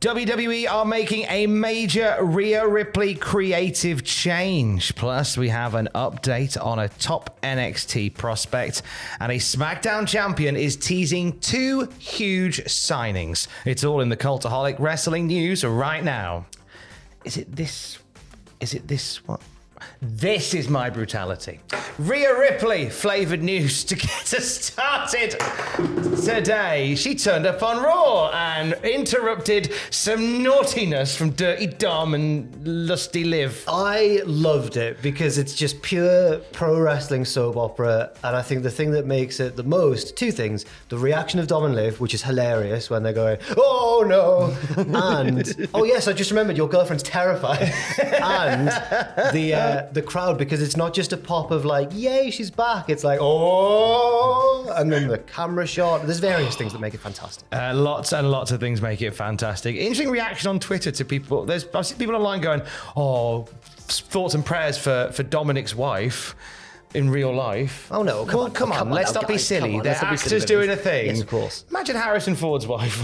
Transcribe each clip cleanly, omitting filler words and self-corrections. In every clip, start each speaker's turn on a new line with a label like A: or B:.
A: WWE are making a major Rhea Ripley creative change. Plus, we have an update on a top NXT prospect, and a SmackDown champion is teasing two huge signings. It's all in the Cultaholic Wrestling news right now. Is it this one? This is my brutality. Rhea Ripley flavored news to get us started today. She turned up on Raw and interrupted some naughtiness from Dirty Dom and Lusty Liv.
B: I loved it because it's just pure pro wrestling soap opera, and I think the thing that makes it the most, two things: the reaction of Dom and Liv, which is hilarious when they're going, "Oh no," and "Oh yes, I just remembered your girlfriend's terrified," and the crowd, because it's not just a pop of like, yay, she's back. It's like, oh, and then the camera shot. There's various things that make it fantastic.
A: Lots and lots of things make it fantastic. Interesting reaction on Twitter to people. I've seen people online going, oh, thoughts and prayers for Dominic's wife in real life.
B: Oh no, come on.
A: Let's not be silly. The actor's doing a thing.
B: Yes, of course.
A: Imagine Harrison Ford's wife.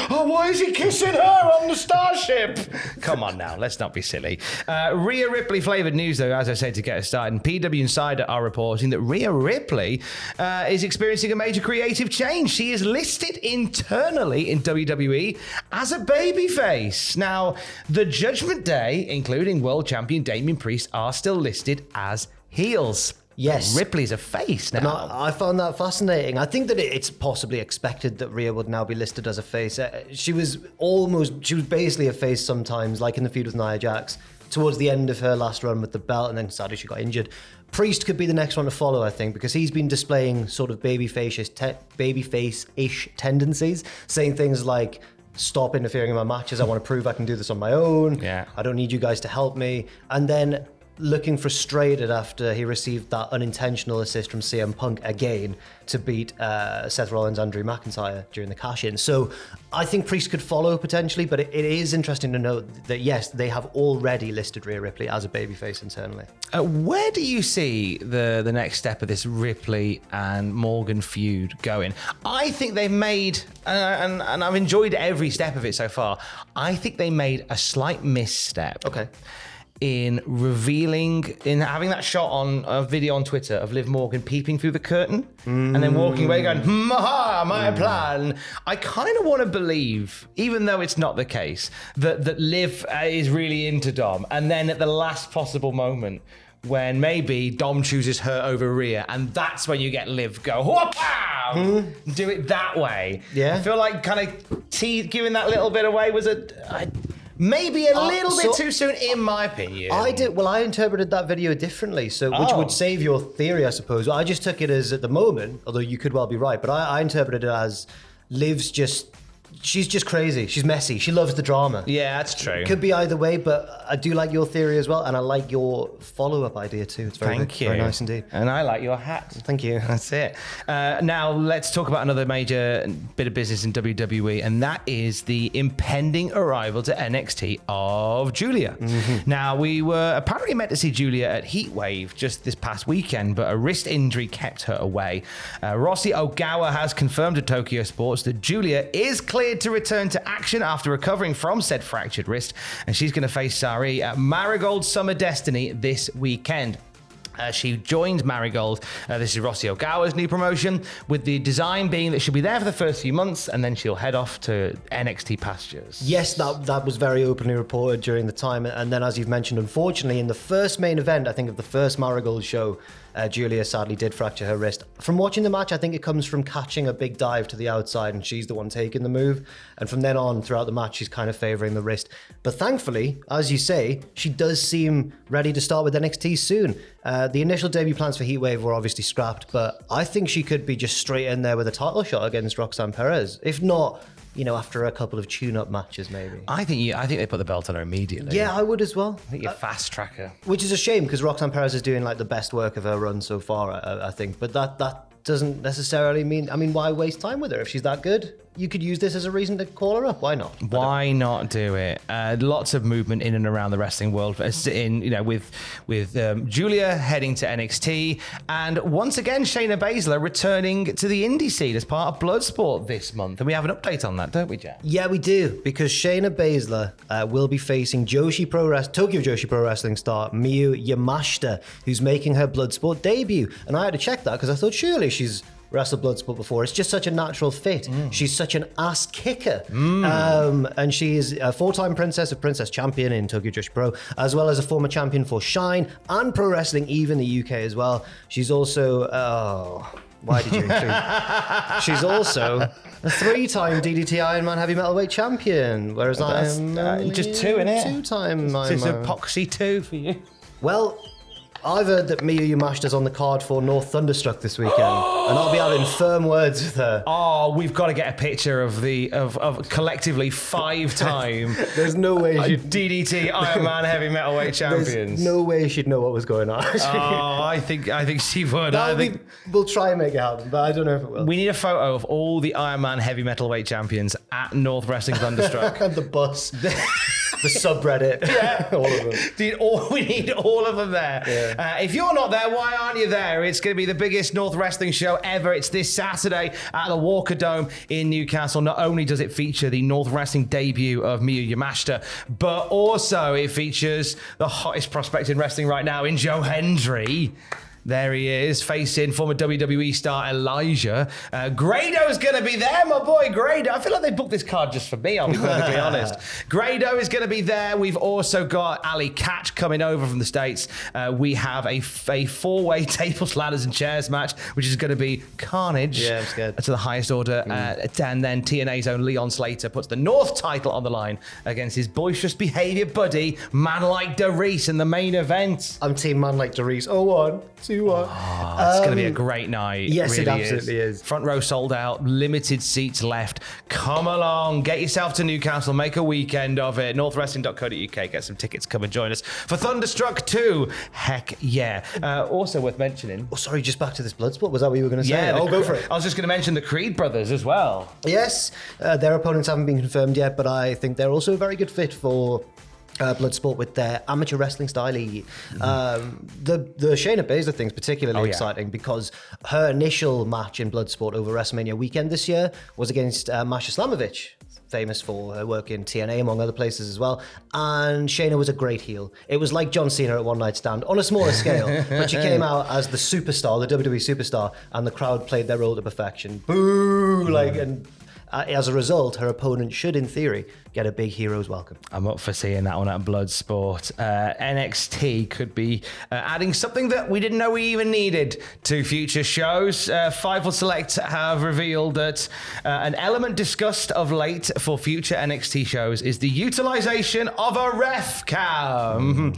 A: Oh, why is he kissing her on the starship? Come on now, let's not be silly. Rhea Ripley flavored news, though, as I said, to get us started. And PW Insider are reporting that Rhea Ripley is experiencing a major creative change. She is listed internally in WWE as a babyface. Now, the Judgment Day, including world champion Damian Priest, are still listed as heels.
B: Yes.
A: Ripley's a face now.
B: And I found that fascinating. I think that it's possibly expected that Rhea would now be listed as a face. She was basically a face sometimes, like in the feud with Nia Jax, towards the end of her last run with the belt, and then sadly she got injured. Priest could be the next one to follow, I think, because he's been displaying sort of babyface-ish tendencies, saying things like, stop interfering in my matches, I want to prove I can do this on my own, I don't need you guys to help me, and then looking frustrated after he received that unintentional assist from CM Punk again to beat Seth Rollins and Drew McIntyre during the cash-in. So I think Priest could follow potentially, but it is interesting to note that yes, they have already listed Rhea Ripley as a babyface internally.
A: Where do you see the next step of this Ripley and Morgan feud going? I think they've made, and I've enjoyed every step of it so far, I think they made a slight misstep.
B: Okay.
A: In having that shot on a video on Twitter of Liv Morgan peeping through the curtain and then walking away going, my plan. I kind of want to believe, even though it's not the case, that Liv is really into Dom. And then at the last possible moment, when maybe Dom chooses her over Rhea, and that's when you get Liv go, whoop-pow! Do it that way.
B: Yeah.
A: I feel like kind of giving that little bit away was maybe a little bit too soon, in my opinion.
B: I interpreted that video differently, which would save your theory, I suppose. I just took it as, at the moment, although you could well be right, but I interpreted it as Liv's she's just crazy. She's messy. She loves the drama.
A: Yeah, that's true.
B: Could be either way, but I do like your theory as well, and I like your follow-up idea too. It's very
A: Thank you.
B: Very nice indeed.
A: And I like your hat.
B: Thank you.
A: That's it. Now, let's talk about another major bit of business in WWE, and that is the impending arrival to NXT of Julia. Now, we were apparently meant to see Julia at Heatwave just this past weekend, but a wrist injury kept her away. Rossi Ogawa has confirmed to Tokyo Sports that Julia is cleared to return to action after recovering from said fractured wrist, and she's going to face Sari at Marigold Summer Destiny this weekend. She joined Marigold. This is Rossi Ogawa's new promotion, with the design being that she'll be there for the first few months and then she'll head off to NXT pastures.
B: Yes, that was very openly reported during the time. And then, as you've mentioned, unfortunately, in the first main event, I think of the first Marigold show, Julia sadly did fracture her wrist. From watching the match, I think it comes from catching a big dive to the outside, and she's the one taking the move. And from then on, throughout the match, she's kind of favouring the wrist. But thankfully, as you say, she does seem ready to start with NXT soon. The initial debut plans for Heatwave were obviously scrapped, but I think she could be just straight in there with a title shot against Roxanne Perez. If not, after a couple of tune-up matches, maybe.
A: I think they put the belt on her immediately.
B: Yeah, I would as well.
A: I think you fast track her.
B: Which is a shame, because Roxanne Perez is doing like the best work of her run so far, I think. But that doesn't necessarily mean, I mean, why waste time with her? If she's that good, you could use this as a reason to call her up. Why not?
A: Why not do it? Lots of movement in and around the wrestling world, with Julia heading to NXT, and once again Shayna Baszler returning to the indie scene as part of Bloodsport this month. And we have an update on that, don't we, Jack?
B: Yeah, we do, because Shayna Baszler will be facing Tokyo Joshi Pro Wrestling star Miyu Yamashita, who's making her Bloodsport debut. And I had to check that because I thought surely she's wrestled Bloodsport before. It's just such a natural fit. She's such an ass kicker. And she is a four-time Princess Champion in Tokyo Joshi Pro, as well as a former champion for Shine and Pro Wrestling, even the UK as well. She's also... why did you include? She's also a 3-time DDT Ironman Heavy Metalweight Champion, whereas I'm
A: just 2, innit?
B: 2-time Ironman.
A: It's epoxy 2 for you.
B: Well, I've heard that Miyu Yamashita's on the card for North Thunderstruck this weekend, and I'll be having firm words with her.
A: Oh, we've got to get a picture of collectively 5-time.
B: There's no way she'd
A: DDT Ironman Heavy Metalweight Champions.
B: There's no way she'd know what was going on.
A: I think she would.
B: We'll try and make it happen, but I don't know if it will.
A: We need a photo of all the Ironman Heavy Metalweight Champions at North Wrestling Thunderstruck.
B: And the bus, the subreddit,
A: yeah,
B: all of them.
A: We need all of them there. Yeah. If you're not there, why aren't you there? It's going to be the biggest North Wrestling show ever. It's this Saturday at the Walker Dome in Newcastle. Not only does it feature the North Wrestling debut of Miyu Yamashita, but also it features the hottest prospect in wrestling right now in Joe Hendry. There he is, facing former WWE star Elijah. Grado's going to be there, my boy Grado. I feel like they booked this card just for me, I'll be perfectly honest. Grado is going to be there. We've also got Ali Catch coming over from the States. We have a 4-way tables, ladders, and chairs match, which is going to be carnage.
B: Yeah, I'm scared.
A: To the highest order. And then TNA's own Leon Slater puts the North title on the line against his boisterous behavior buddy, Man Like DeReese, in the main event.
B: I'm team Man Like DeReese. 1, 2, 1.
A: It's going to be a great night.
B: Yes,
A: really
B: it absolutely is.
A: Front row sold out, limited seats left. Come along, get yourself to Newcastle, make a weekend of it. northwrestling.co.uk, get some tickets, come and join us for Thunderstruck 2. Heck yeah. Also worth mentioning.
B: Oh, sorry, just back to this Bloodsport. Was that what you were going to say?
A: Yeah,
B: go for it.
A: I was just going to mention the Creed brothers as well.
B: Yes, their opponents haven't been confirmed yet, but I think they're also a very good fit for Bloodsport with their amateur wrestling style. The Shayna Baszler thing's particularly exciting because her initial match in Bloodsport over WrestleMania weekend this year was against Masha Slamovich, famous for her work in TNA, among other places as well. And Shayna was a great heel. It was like John Cena at One Night Stand on a smaller scale, but she came out as the superstar, the WWE superstar, and the crowd played their role to perfection. Boo! As a result, her opponent should, in theory, get a big hero's welcome.
A: I'm up for seeing that one at Bloodsport. NXT could be adding something that we didn't know we even needed to future shows. Fightful Select have revealed that an element discussed of late for future NXT shows is the utilization of a ref cam,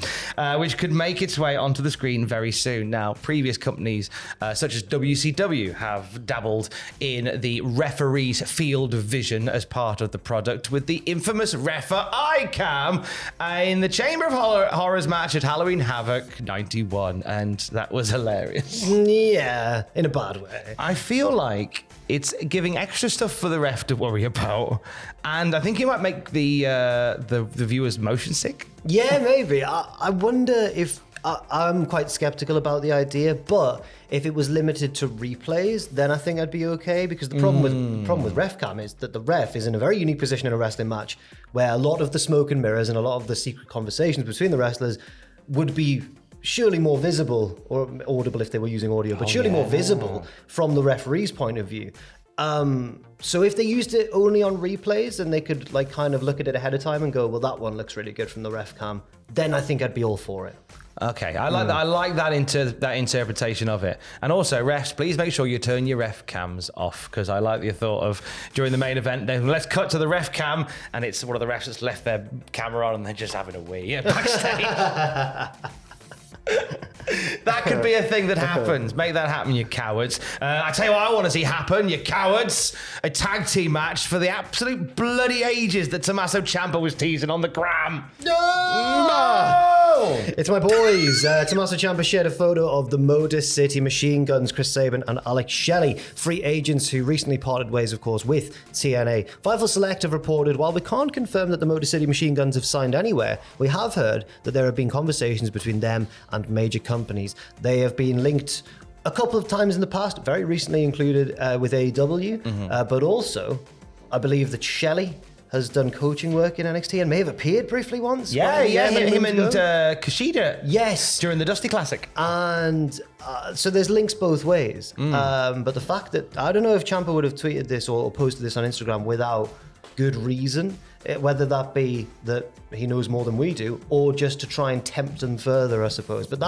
A: which could make its way onto the screen very soon. Now, previous companies such as WCW have dabbled in the referee's field of vision as part of the product with the infamous Refer Eye Cam in the Chamber of Horrors match at Halloween Havoc 91, and that was hilarious.
B: Yeah, in a bad way.
A: I feel like it's giving extra stuff for the ref to worry about, and I think it might make the viewers motion sick.
B: Yeah, maybe. I wonder if I'm quite skeptical about the idea, but if it was limited to replays, then I think I'd be okay, because the problem with ref cam is that the ref is in a very unique position in a wrestling match where a lot of the smoke and mirrors and a lot of the secret conversations between the wrestlers would be surely more visible, or audible if they were using audio, but surely more visible from the referee's point of view. So if they used it only on replays and they could kind of look at it ahead of time and go, well, that one looks really good from the ref cam, then I think I'd be all for it.
A: Okay, I like that. I like that interpretation of it. And also, refs, please make sure you turn your ref cams off, because I like the thought of during the main event, then let's cut to the ref cam, and it's one of the refs that's left their camera on and they're just having a wee backstage. That could be a thing that happens. Make that happen, you cowards. I tell you what I want to see happen, you cowards. A tag team match for the absolute bloody ages that Tomaso Champa was teasing on the gram. No!
B: It's my boys. Tomaso Champa shared a photo of the Motor City Machine Guns, Chris Sabin and Alex Shelley, free agents who recently parted ways, of course, with TNA. Fightful Select have reported, while we can't confirm that the Motor City Machine Guns have signed anywhere, we have heard that there have been conversations between them and major companies. They have been linked a couple of times in the past, very recently included with AEW, but also, I believe that Shelley has done coaching work in NXT and may have appeared briefly once.
A: Yeah, him and Kushida.
B: Yes.
A: During the Dusty Classic.
B: And so there's links both ways. But the fact that, I don't know if Ciampa would have tweeted this or posted this on Instagram without good reason, whether that be that he knows more than we do or just to try and tempt them further, I suppose. But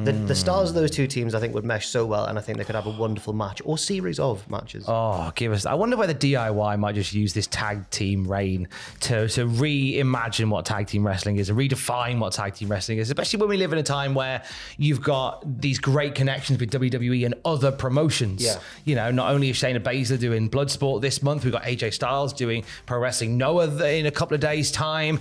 B: the stars of those two teams, I think, would mesh so well, and I think they could have a wonderful match or series of matches.
A: Oh, I wonder whether DIY might just use this tag team reign to reimagine what tag team wrestling is and redefine what tag team wrestling is, especially when we live in a time where you've got these great connections with WWE and other promotions.
B: Yeah.
A: You know, not only is Shayna Baszler doing Bloodsport this month, we've got AJ Styles doing Pro Wrestling Noah in a couple of days' time.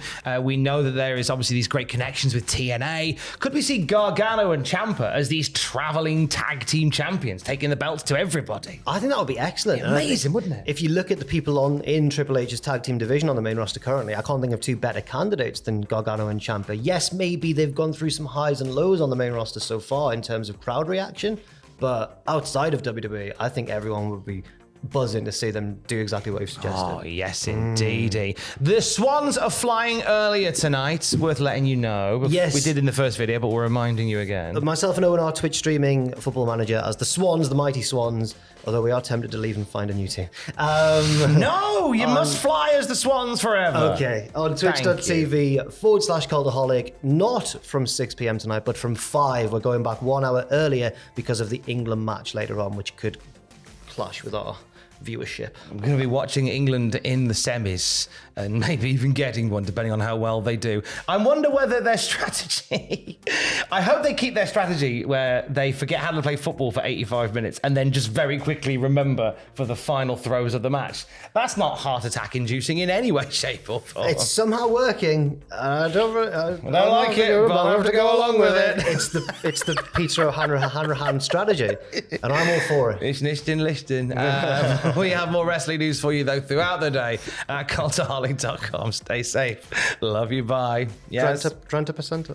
A: We know that there is obviously these great connections with TNA. Could we see Gargano and Ciampa as these traveling tag team champions, taking the belts to everybody?
B: I think that would be excellent.
A: Amazing, wouldn't it?
B: If you look at the people in Triple H's tag team division on the main roster currently, I can't think of two better candidates than Gargano and Ciampa. Yes, maybe they've gone through some highs and lows on the main roster so far in terms of crowd reaction, but outside of WWE, I think everyone would be buzzing to see them do exactly what you've suggested.
A: Oh, yes, indeedy. The Swans are flying earlier tonight. Worth letting you know.
B: Yes.
A: We did in the first video, but we're reminding you again.
B: Myself and Owen are Twitch streaming Football Manager as the Swans, the mighty Swans, although we are tempted to leave and find a new team.
A: No, you must fly as the Swans forever.
B: Okay, on twitch.tv/Cultaholic, not from 6 p.m. tonight, but from 5. We're going back 1 hour earlier because of the England match later on, which could clash with our viewership.
A: I'm going to be watching England in the semis and maybe even getting one, depending on how well they do. I wonder whether their strategy... I hope they keep their strategy where they forget how to play football for 85 minutes and then just very quickly remember for the final throws of the match. That's not heart attack inducing in any way, shape or form.
B: It's somehow working. I don't
A: like it, but I'll have to go along with it.
B: It's the Peter O'Hanrahan strategy, and I'm all for it.
A: It's listening. We have more wrestling news for you, though, throughout the day at cultaholic.com. Stay safe. Love you. Bye. Yes.
B: Trenta percent.